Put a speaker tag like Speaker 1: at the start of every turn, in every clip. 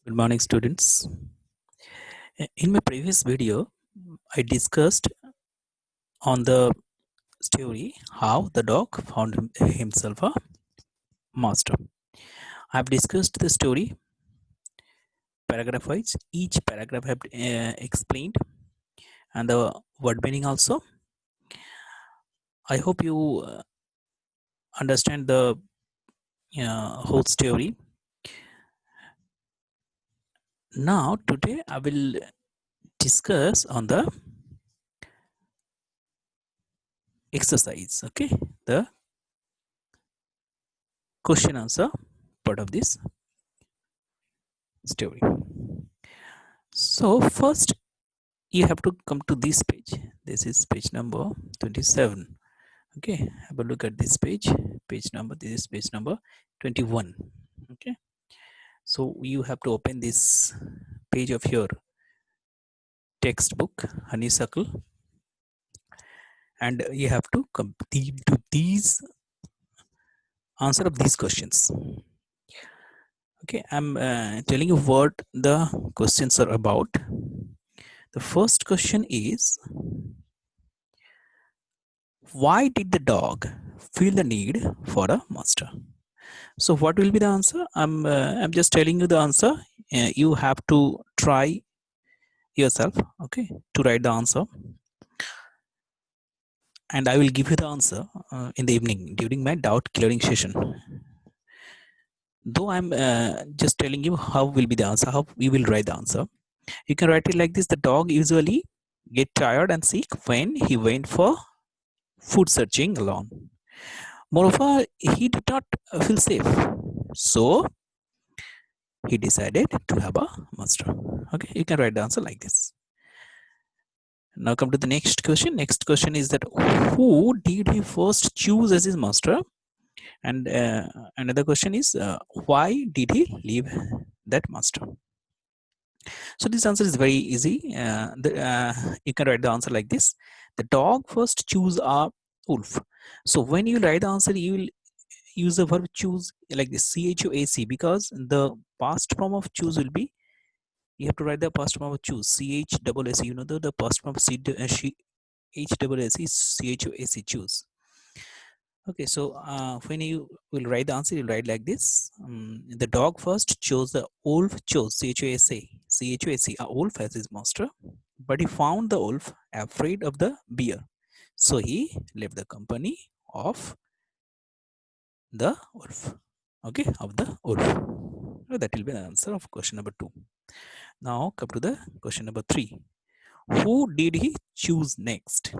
Speaker 1: Good morning, students. In my previous video, I discussed on the story how the dog found himself a master. I have discussed the story paragraph wise. Each paragraph have explained and the word meaning also. I hope you understand the whole story. Now today I will discuss on the exercise. Okay, the question answer part of this story. So first you have to come to this page. This is page number 27. Okay, have a look at this page number. This is page number 21. Okay, so you have to open this page of your textbook Honeysuckle, and you have to complete to these answer of these questions. Okay, I'm telling you what the questions are about. The first question is, why did the dog feel the need for a master? So what will be the answer? I'm just telling you the answer. You have to try yourself, okay, to write the answer, and I will give you the answer in the evening during my doubt clearing session. Though I'm just telling you how will be the answer, how we will write the answer. You can write it like this: the dog usually get tired and sick when he went for food searching alone. Moreover, he did not feel safe, so he decided to have a master. Okay, you can write the answer like this. Now come to the next question. Next question is that who did he first choose as his master? And another question is why did he leave that master? So this answer is very easy. You can write the answer like this: the dog first choose a wolf. So when you write the answer, you will use the verb choose like this, CHOAC, because the past form of choose will be, you have to write the past form of choose, CHAAC. You know the past form of HAAC is CHOAC, choose. Okay, so when you will write the answer, you'll write like this: the dog first chose the wolf, chose CHOAC, a wolf as his master, but he found the wolf afraid of the bear, so he left the company of the wolf. Okay, of the wolf. So that will be the answer of question number 2. Now come to the question number 3. Who did he choose next?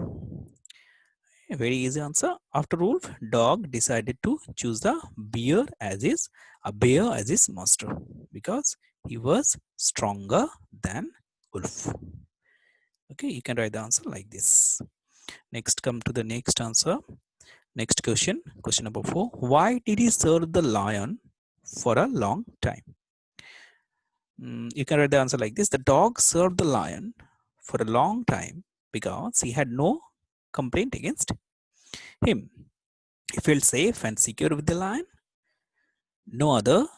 Speaker 1: A very easy answer. After wolf, dog decided to choose the bear as his master because he was stronger than wolf. Okay, you can write the answer like this. Next, come to the next answer. Next question, question number 4. Why did he serve the lion for a long time? You can write the answer like this: the dog served the lion for a long time because he had no complaint against him. He felt safe and secure with the lion. No other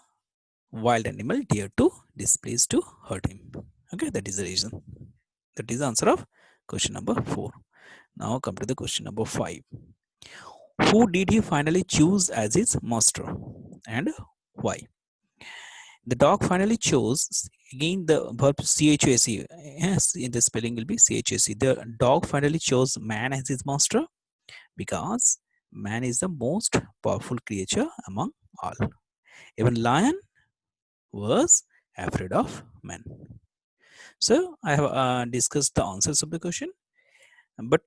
Speaker 1: wild animal dared to displease to hurt him. Okay, that is the reason. That is the answer of question number 4. Now come to the question number 5. Who did he finally choose as his master and why? The dog finally chose, again the verb CHAC, yes, in the spelling will be CHAC. The dog finally chose man as his master because man is the most powerful creature among all. Even lion was afraid of man. So I have discussed the answers of the question, but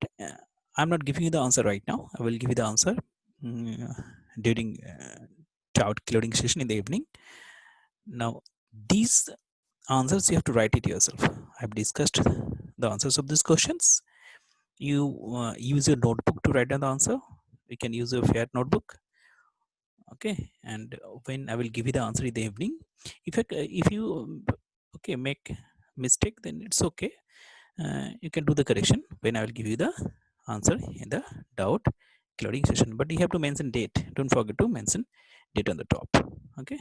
Speaker 1: I'm not giving you the answer right now. I will give you the answer during doubt clearing session in the evening. Now these answers you have to write it yourself. I've discussed the answers of these questions. You use your notebook to write down the answer. You can use your fair notebook. Okay, and when I will give you the answer in the evening, if you okay make mistake, then it's okay. You can do the correction when I will give you the answer in the doubt clearing session. But you have to mention date. Don't forget to mention date on the top. Okay.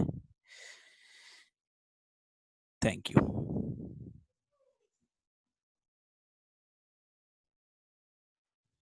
Speaker 1: Thank you.